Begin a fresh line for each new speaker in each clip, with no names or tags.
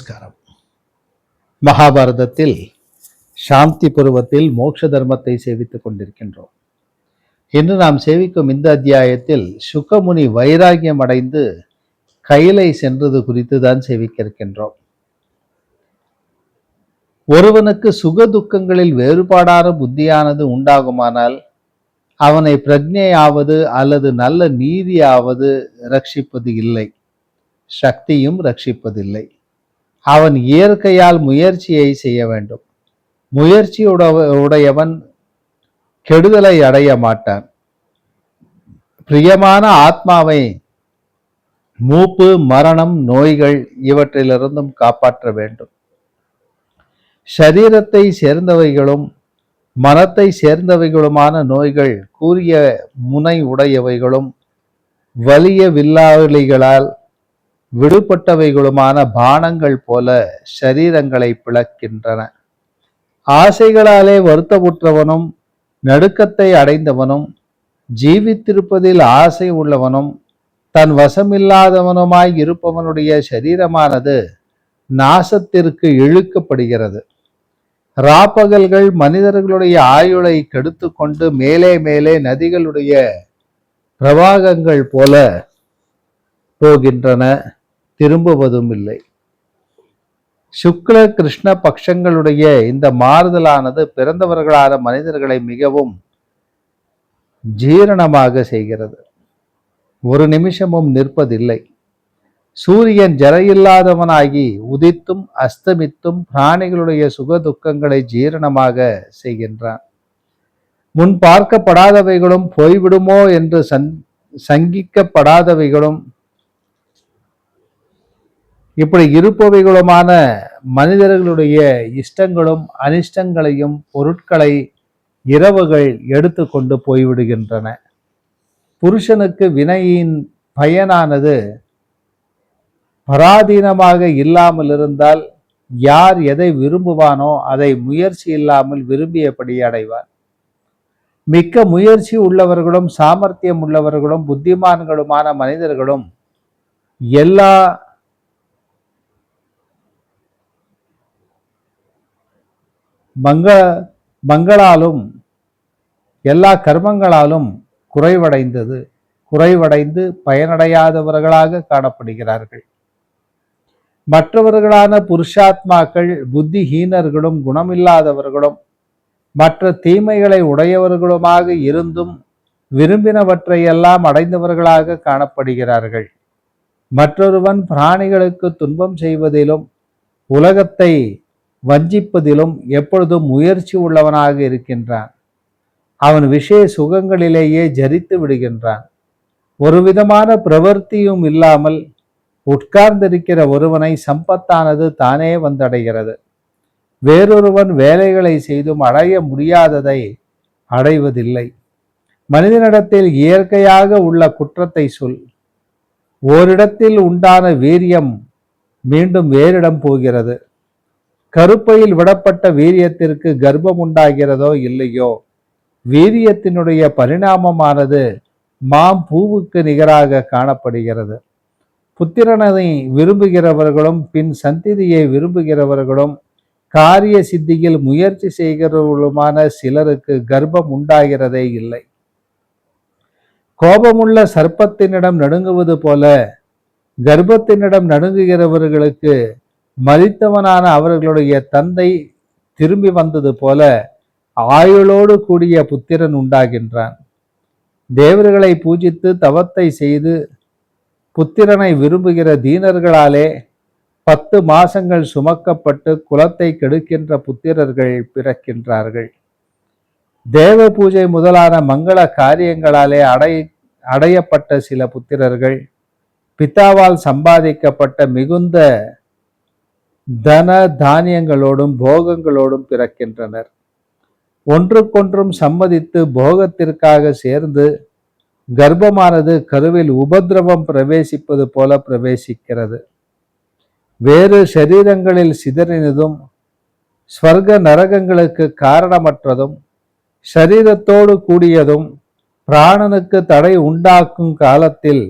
நமஸ்காரம். மகாபாரதத்தில் சாந்தி பருவத்தில் மோட்ச தர்மத்தை சேவித்துக் கொண்டிருக்கின்றோம். இன்று நாம் சேவிக்கும் இந்த அத்தியாயத்தில் சுகமுனி வைராகியம் அடைந்து கைலை சென்றது குறித்து தான் சேவிக்க இருக்கின்றோம். ஒருவனுக்கு சுக துக்கங்களில் வேறுபாடான புத்தியானது உண்டாகுமானால் அவனை பிரக்ஞையாவது அல்லது நல்ல நீதியாவது ரட்சிப்பது இல்லை, சக்தியும் ரட்சிப்பதில்லை. அவன் இயற்கையால் முயற்சியை செய்ய வேண்டும். முயற்சியுடையவன் கெடுதலை அடைய மாட்டான். பிரியமான ஆத்மாவை மூப்பு, மரணம், நோய்கள் இவற்றிலிருந்தும் காப்பாற்ற வேண்டும். சரீரத்தை சேர்ந்தவைகளும் மனத்தை சேர்ந்தவைகளுமான நோய்கள் கூறிய முனை உடையவைகளும் வலிய வில்லாளிகளால் விடுபட்டவைகளுமான பானங்கள் போல சரீரங்களை பிளக்கின்றன. ஆசைகளாலே வருத்தமுற்றவனும் நடுக்கத்தை அடைந்தவனும் ஜீவித்திருப்பதில் ஆசை உள்ளவனும் தன் வசமில்லாதவனுமாய் இருப்பவனுடைய சரீரமானது நாசத்திற்கு இழுக்கப்படுகிறது. ராப்பகல்கள் மனிதர்களுடைய ஆயுளை கெடுத்து கொண்டு மேலே மேலே நதிகளுடைய பிரவாகங்கள் போல போகின்றன, திரும்புவதும் இல்லை. சுக்ல கிருஷ்ண பட்சங்களுடைய இந்த மாறுதலானது பிறந்தவர்களான மனிதர்களை மிகவும் ஜீரணமாக செய்கிறது. ஒரு நிமிஷமும் நிற்பதில்லை. சூரியன் ஜரையில்லாதவனாகி உதித்தும் அஸ்தமித்தும் பிராணிகளுடைய சுக துக்கங்களை ஜீரணமாக செய்கின்றான். முன் பார்க்கப்படாதவைகளும் போய்விடுமோ என்று சங்கிக்கப்படாதவைகளும் இப்படி இருப்பவைகளுமான மனிதர்களுடைய இஷ்டங்களும் அனிஷ்டங்களையும் பொருட்களை இரவுகள் எடுத்து கொண்டு போய்விடுகின்றன. புருஷனுக்கு வினையின் பயனானது பராதீனமாக இல்லாமல் இருந்தால் யார் எதை விரும்புவானோ அதை முயற்சி இல்லாமல் விரும்பியபடி அடைவார். மிக்க முயற்சி உள்ளவர்களும் சாமர்த்தியம் உள்ளவர்களும் புத்திமான்களுமான மனிதர்களும் எல்லா மங்களாலும் எல்லா கர்மங்களாலும் குறைவடைந்து பயனடையாதவர்களாக காணப்படுகிறார்கள். மற்றவர்களான புருஷாத்மாக்கள் புத்திஹீனர்களும் குணமில்லாதவர்களும் மற்ற தீமைகளை உடையவர்களுமாக இருந்தும் விரும்பினவற்றையெல்லாம் அடைந்தவர்களாக காணப்படுகிறார்கள். மற்றொருவன் பிராணிகளுக்கு துன்பம் செய்வதிலும் உலகத்தை வஞ்சிப்பதிலும் எப்பொழுதும் முயற்சி உள்ளவனாக இருக்கின்றான். அவன் விஷய சுகங்களிலேயே ஜரித்து விடுகின்றான். ஒரு விதமான பிரவர்த்தியும் இல்லாமல் உட்கார்ந்திருக்கிற ஒருவனை சம்பத்தானது தானே வந்தடைகிறது. வேறொருவன் வேலைகளை செய்தும் அடைய முடியாததை அடைவதில்லை. மனிதனிடத்தில் இயற்கையாக உள்ள குற்றத்தை சொல். ஓரிடத்தில் உண்டான வீரியம் மீண்டும் வேறிடம் போகிறது. கருப்பையில் விடப்பட்ட வீரியத்திற்கு கர்ப்பம் உண்டாகிறதோ இல்லையோ, வீரியத்தினுடைய பரிணாமமானது பூவுக்கு நிகராக காணப்படுகிறது. புத்திரனை விரும்புகிறவர்களும் பின் சந்ததியை விரும்புகிறவர்களும் காரிய சித்தியில் முயற்சி செய்கிறவர்களுமான சிலருக்கு கர்ப்பம் உண்டாகிறதே இல்லை. கோபமுள்ள சர்ப்பத்தினிடம் நடுங்குவது போல கர்ப்பத்தினிடம் நடுங்குகிறவர்களுக்கு மரித்தவனான அவர்களுடைய தந்தை திரும்பி வந்தது போல ஆயுளோடு கூடிய புத்திரன் உண்டாகின்றான். தேவர்களை பூஜித்து தவத்தை செய்து புத்திரனை விரும்புகிற தீனர்களாலே 10 மாசங்கள் சுமக்கப்பட்டு குலத்தை கெடுக்கின்ற புத்திரர்கள் பிறக்கின்றார்கள். தேவ பூஜை முதலான மங்கள காரியங்களாலே அடையப்பட்ட சில புத்திரர்கள் பிதாவால் சம்பாதிக்கப்பட்ட மிகுந்த தன தானியங்களோடும் போகங்களோடும் பிறக்கின்றனர். ஒன்றுக்கொன்றும் சம்மதித்து போகத்திற்காக சேர்ந்து கர்ப்பமானது கருவில் உபதிரவம் பிரவேசிப்பது போல பிரவேசிக்கிறது. வேறு சரீரங்களில் சிதறினதும் ஸ்வர்க நரகங்களுக்கு காரணமற்றதும் சரீரத்தோடு கூடியதும் பிராணனுக்கு தடை உண்டாக்கும் காலத்தில்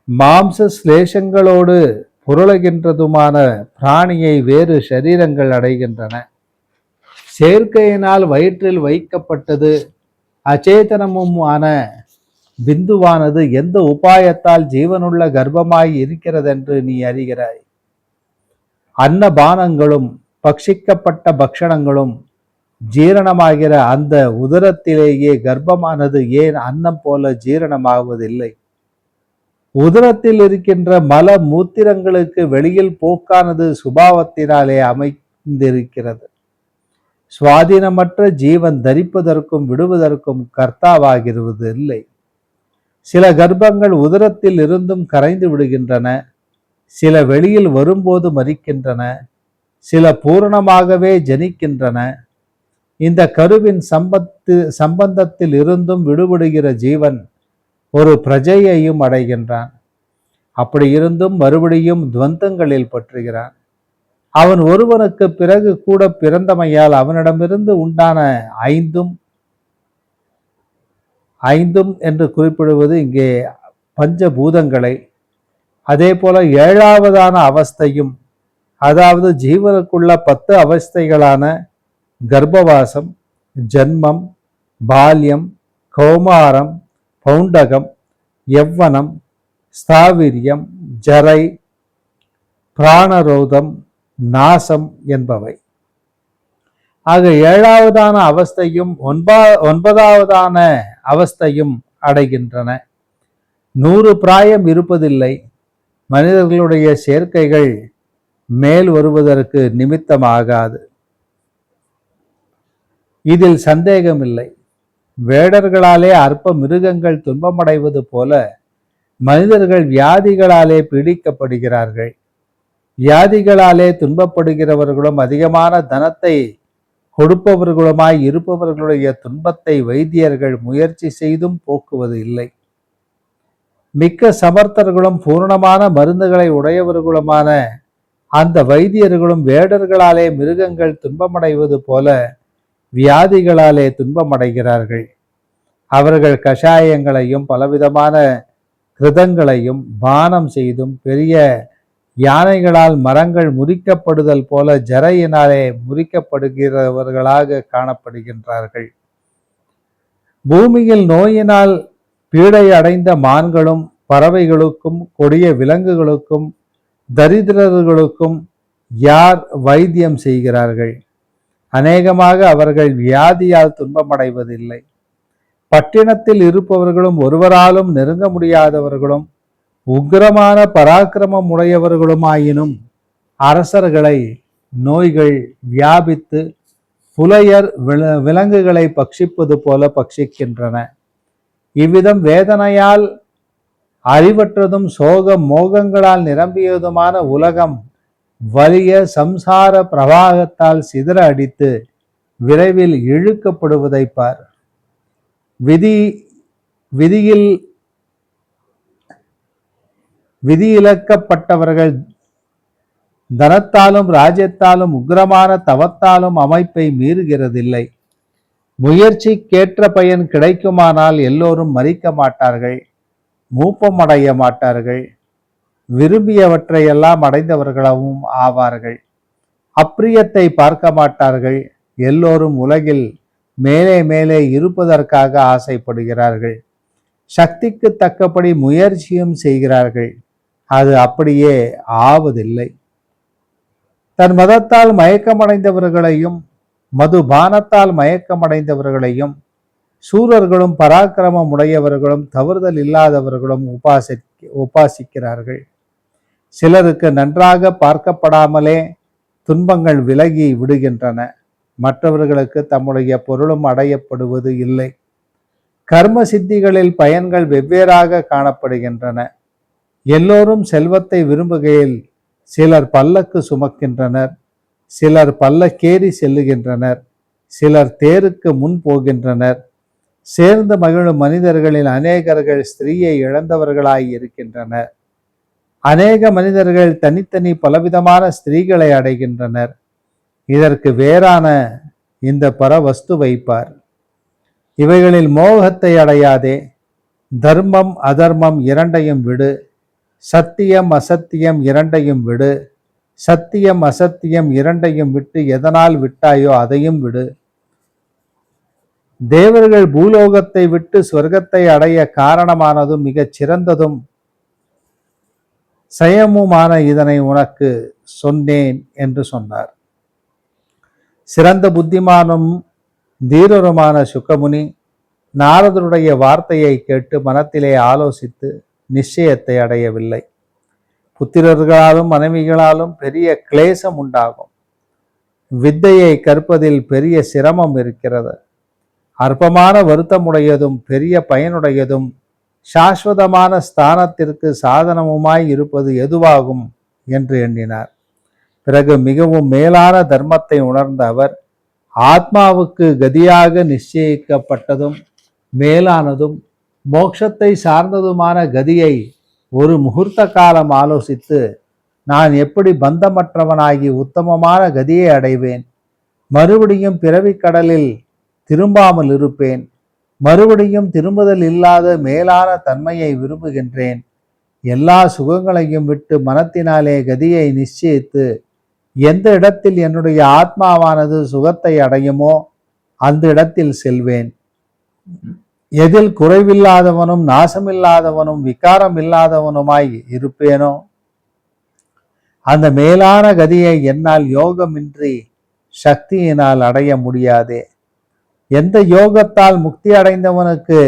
மாம்ச ஸ்லேஷங்களோடு புரளுகின்றதுமான பிராணியை வேறு சரீரங்கள் அடைகின்றன. சேர்க்கையினால் வயிற்றில் வைக்கப்பட்டது அச்சேதனமும் ஆன பிந்துவானது எந்த உபாயத்தால் ஜீவனுள்ள கர்ப்பமாய் இருக்கிறதென்று நீ அறிகிறாய். அன்னபானங்களும் பட்சிக்கப்பட்ட பக்ஷணங்களும் ஜீரணமாகிற அந்த உதரத்திலேயே கர்ப்பமானது ஏன் அன்னம் போல ஜீரணமாவதில்லை? உதரத்தில் இருக்கின்ற மல மூத்திரங்களுக்கு வெளியில் போக்கானது சுபாவத்தினாலே அமைந்திருக்கிறது. சுவாதீனமற்ற ஜீவன் தரிப்பதற்கும் விடுவதற்கும் கர்த்தாவாகிறது இல்லை. சில கர்ப்பங்கள் உதரத்தில் இருந்தும் கரைந்து விடுகின்றன, சில வெளியில் வரும்போது மரிக்கின்றன, சில பூரணமாகவே ஜனிக்கின்றன. இந்த கருவின் சம்பந்தத்தில் இருந்தும் விடுபடுகிற ஜீவன் ஒரு பிரஜையையும் அடைகின்றான். அப்படி இருந்தும் மறுபடியும் துவந்தங்களில் பற்றுகிறான். அவன் ஒருவனுக்கு பிறகு கூட பிறந்தமையால் அவனிடமிருந்து உண்டான ஐந்தும் என்று குறிப்பிடுவது இங்கே பஞ்சபூதங்களை, அதே போல ஏழாவதான அவஸ்தையும், அதாவது ஜீவனுக்குள்ள 10 அவஸ்தைகளான கர்ப்பவாசம், ஜன்மம், பால்யம், கௌமாரம், பௌண்டகம், யவ்வனம், ஸ்தாவிரியம், ஜரை, பிராணரோதம், நாசம் என்பவை. ஆக 7ஆவதான அவஸ்தையும் 9ஆவதான அவஸ்தையும் அடைகின்றன. 100 பிராயம் இருப்பதில்லை. மனிதர்களுடைய சேர்க்கைகள் மேல் வருவதற்கு நிமித்தமாகாது. இதில் சந்தேகமில்லை. வேடர்களாலே அற்ப மிருகங்கள் துன்பமடைவது போல மனிதர்கள் வியாதிகளாலே பீடிக்கப்படுகிறார்கள். வியாதிகளாலே துன்பப்படுகிறவர்களும் அதிகமான தனத்தை கொடுப்பவர்களுமாய் இருப்பவர்களுடைய துன்பத்தை வைத்தியர்கள் முயற்சி செய்தும் போக்குவது இல்லை. மிக்க சமர்த்தர்களும் பூர்ணமான மருந்துகளை உடையவர்களுமான அந்த வைத்தியர்களும் வேடர்களாலே மிருகங்கள் துன்பமடைவது போல வியாதிகளாலே துன்பமடைகிறார்கள். அவர்கள் கஷாயங்களையும் பலவிதமான கிருதங்களையும் பானம் செய்தும் பெரிய யானைகளால் மரங்கள் முறிக்கப்படுதல் போல ஜரையினாலே முறிக்கப்படுகிறவர்களாக காணப்படுகின்றார்கள். பூமியில் நோயினால் பீடை அடைந்த மான்களும் பறவைகளுக்கும் கொடிய விலங்குகளுக்கும் தரித்திரர்களுக்கும் யார் வைத்தியம் செய்கிறார்கள்? அநேகமாக அவர்கள் வியாதியால் துன்பமடைவதில்லை. பட்டினத்தில் இருப்பவர்களும் ஒருவராலும் நெருங்க முடியாதவர்களும் உக்கிரமான பராக்கிரமம் உடையவர்களுமாயினும் அரசர்களை நோய்கள் வியாபித்து புலையர் விலங்குகளை பட்சிப்பது போல பட்சிக்கின்றன. இவ்விதம் வேதனையால் அறிவற்றதும் சோக மோகங்களால் நிரம்பியதுமான உலகம் வலிய சம்சார பிரவாகத்தால் சிதற அடித்து விரைவில் இழுக்கப்படுவதை பார். விதியிலக்கப்பட்டவர்கள் தனத்தாலும் ராஜ்யத்தாலும் உக்கிரமான தவத்தாலும் அமைப்பை மீறுகிறதில்லை. முயற்சிக்கேற்ற பயன் கிடைக்குமானால் எல்லோரும் மறிக்க மாட்டார்கள், மூப்பமடைய மாட்டார்கள், விரும்பியவற்றையெல்லாம் அடைந்தவர்களாகவும் ஆவார்கள். அப்பிரியத்தை பார்க்க மாட்டார்கள். எல்லோரும் உலகில் மேலே மேலே இருப்பதற்காக ஆசைப்படுகிறார்கள். சக்திக்கு தக்கபடி முயற்சியும் செய்கிறார்கள். அது அப்படியே ஆவதில்லை. தன் மதத்தால் மயக்கமடைந்தவர்களையும் மதுபானத்தால் மயக்கமடைந்தவர்களையும் சூரர்களும் பராக்கிரமம் உடையவர்களும் தவறுதல் இல்லாதவர்களும் உபாசிக்கிறார்கள். சிலருக்கு நன்றாக பார்க்கப்படாமலே துன்பங்கள் விலகி விடுகின்றன. மற்றவர்களுக்கு தம்முடைய பொருளும் அடையப்படுவது இல்லை. கர்ம சித்திகளில் பயன்கள் வெவ்வேறாக காணப்படுகின்றன. எல்லோரும் செல்வத்தை விரும்புகையில் சிலர் பல்லக்கு சுமக்கின்றனர், சிலர் பல்லக்கேறி செல்லுகின்றனர், சிலர் தேருக்கு முன் போகின்றனர். சேர்ந்து மகிழும் மனிதர்களில் அநேகர்கள் ஸ்திரீயை இழந்தவர்களாய் இருக்கின்றனர். அநேக மனிதர்கள் தனித்தனி பலவிதமான ஸ்திரீகளை அடைகின்றனர். இதற்கு வேறான இந்த பரவஸ்து வைப்பார். இவைகளில் மோகத்தை அடையாதே. தர்மம் அதர்மம் இரண்டையும் விடு. சத்தியம் அசத்தியம் இரண்டையும் விடு. சத்தியம் அசத்தியம் இரண்டையும் விட்டு எதனால் விட்டாயோ அதையும் விடு. தேவர்கள் பூலோகத்தை விட்டு சொர்க்கத்தை அடைய காரணமானதும் மிகச் சிறந்ததும் செயமுமான இதனை உனக்கு சொன்னேன் என்று சொன்னார். சிறந்த புத்திமானும் தீரருமான சுகமுனி நாரதருடைய வார்த்தையை கேட்டு மனத்திலே ஆலோசித்து நிச்சயத்தை அடையவில்லை. புத்திரர்களாலும் மனைவிகளாலும் பெரிய கிளேசம் உண்டாகும். வித்தையை கற்பதில் பெரிய சிரமம் இருக்கிறது. அற்பமான வருத்தமுடையதும் பெரிய பயனுடையதும் சாஸ்வதமான ஸ்தானத்திற்கு சாதனமுமாய் இருப்பது எதுவாகும் என்று எண்ணினார். பிறகு மிகவும் மேலான தர்மத்தை உணர்ந்த அவர் ஆத்மாவுக்கு கதியாக நிச்சயிக்கப்பட்டதும் மேலானதும் மோட்சத்தை சார்ந்ததுமான கதியை ஒரு முகூர்த்த காலம் ஆலோசித்து, நான் எப்படி பந்தமற்றவனாகி உத்தமமான கதியை அடைவேன், மறுபடியும் பிறவிக் கடலில் திரும்பாமல் இருப்பேன், மறுபடியும் திரும்புதல் இல்லாத மேலான தன்மையை விரும்புகின்றேன், எல்லா சுகங்களையும் விட்டு மனத்தினாலே கதியை நிச்சயித்து எந்த இடத்தில் என்னுடைய ஆத்மாவானது சுகத்தை அடையுமோ அந்த இடத்தில் செல்வேன். எதில் குறைவில்லாதவனும் நாசமில்லாதவனும் விகாரம் இல்லாதவனுமாய் இருப்பேனோ அந்த மேலான கதியை என்னால் யோகமின்றி சக்தியினால் அடைய முடியாதே. எந்த யோகத்தால் முக்தி அடைந்தவனுக்கு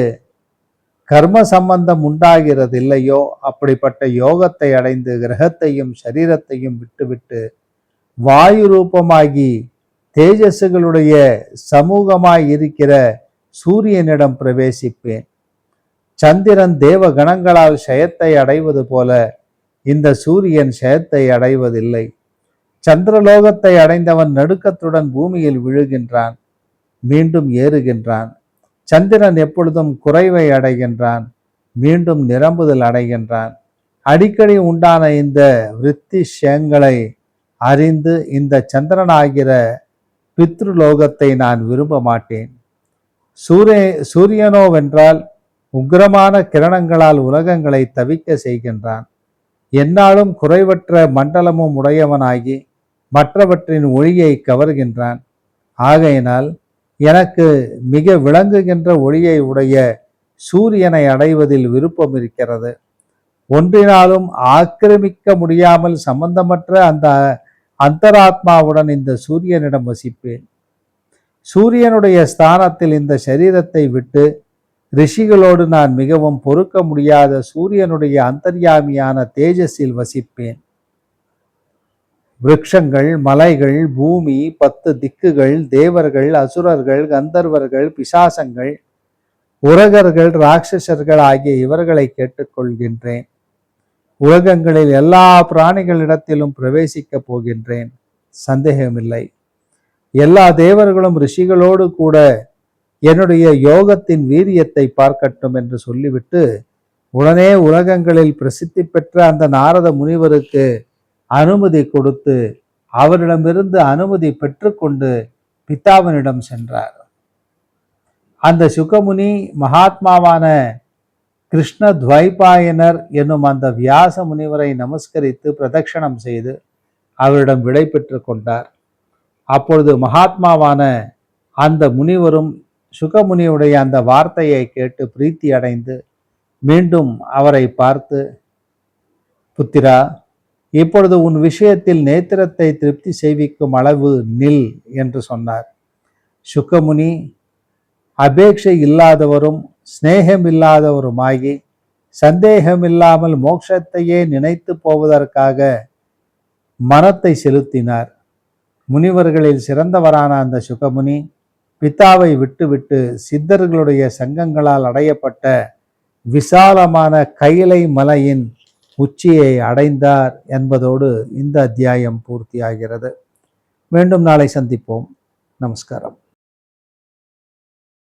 கர்ம சம்பந்தம் உண்டாகிறது இல்லையோ அப்படிப்பட்ட யோகத்தை அடைந்து கிரகத்தையும் சரீரத்தையும் விட்டுவிட்டு வாயு ரூபமாகி தேஜஸுகளுடைய சமூகமாய் இருக்கிற சூரியனிடம் பிரவேசிப்பேன். சந்திரன் தேவ கணங்களால் ஷயத்தை அடைவது போல இந்த சூரியன் ஷயத்தை அடைவதில்லை. சந்திரலோகத்தை அடைந்தவன் நடுக்கத்துடன் பூமியில் விழுகின்றான், மீண்டும் ஏறுகின்றான். சந்திரன் எப்பொழுதும் குறைவை அடைகின்றான், மீண்டும் நிரம்புதல் அடைகின்றான். அடிக்கடி உண்டான இந்த விருத்திஷயங்களை அறிந்து இந்த சந்திரனாகிற பித்ருலோகத்தை நான் விரும்ப மாட்டேன். சூரியனோவென்றால் உக்கிரமான கிரணங்களால் உலகங்களை தவிக்க செய்கின்றான். எந்நாளும் குறைவற்ற மண்டலமும் உடையவனாகி மற்றவற்றின் ஒளியை கவர்கின்றான். ஆகையினால் எனக்கு மிக விளங்குகின்ற ஒளியை உடைய சூரியனை அடைவதில் விருப்பம் இருக்கிறது. ஒன்றினாலும் ஆக்கிரமிக்க முடியாமல் சம்பந்தமற்ற அந்த அந்தராத்மாவுடன் இந்த சூரியனிடம் வசிப்பேன். சூரியனுடைய ஸ்தானத்தில் இந்த சரீரத்தை விட்டு ரிஷிகளோடு நான் மிகவும் பொறுக்க முடியாத சூரியனுடைய அந்தர்யாமியான தேஜஸில் வசிப்பேன். விருட்சங்கள், மலைகள், பூமி, 10 திக்குகள், தேவர்கள், அசுரர்கள், கந்தர்வர்கள், பிசாசங்கள், உரகர்கள், ராட்சசர்கள் ஆகிய இவர்களை கேட்டுக்கொள்கின்றேன். உலகங்களில் எல்லா பிராணிகளிடத்திலும் பிரவேசிக்கப் போகின்றேன், சந்தேகமில்லை. எல்லா தேவர்களும் ரிஷிகளோடு கூட என்னுடைய யோகத்தின் வீரியத்தை பார்க்கட்டும் என்று சொல்லிவிட்டு உடனே உலகங்களில் பிரசித்தி பெற்ற அந்த நாரத முனிவருக்கு அனுமதி கொடுத்து அவரிடமிருந்து அனுமதி பெற்றுக்கொண்டு பித்தாவனிடம் சென்றார். அந்த சுகமுனி மகாத்மாவான கிருஷ்ண துவைபாயனர் என்னும் அந்த வியாச முனிவரை நமஸ்கரித்து பிரதட்சணம் செய்து அவரிடம் விடை பெற்று கொண்டார். அப்பொழுது மகாத்மாவான அந்த முனிவரும் சுகமுனியுடைய அந்த வார்த்தையை கேட்டு பிரீத்தி அடைந்து மீண்டும் அவரை பார்த்து, புத்திரா, இப்பொழுது உன் விஷயத்தில் நேத்திரத்தை திருப்தி செய்விக்கும் அளவு நில் என்று சொன்னார். சுகமுனி அபேட்சை இல்லாதவரும் சிநேகம் இல்லாதவருமாகி சந்தேகமில்லாமல் மோட்சத்தையே நினைத்து போவதற்காக மனத்தை செலுத்தினார். முனிவர்களில் சிறந்தவரான அந்த சுகமுனி பித்தாவை விட்டுவிட்டு சித்தர்களுடைய சங்கங்களால் அடையப்பட்ட விசாலமான கைலை மலையின் உச்சியை அடைந்தார் என்பதோடு இந்த அத்தியாயம் பூர்த்தியாகிறது. மீண்டும் நாளை சந்திப்போம். நமஸ்காரம்.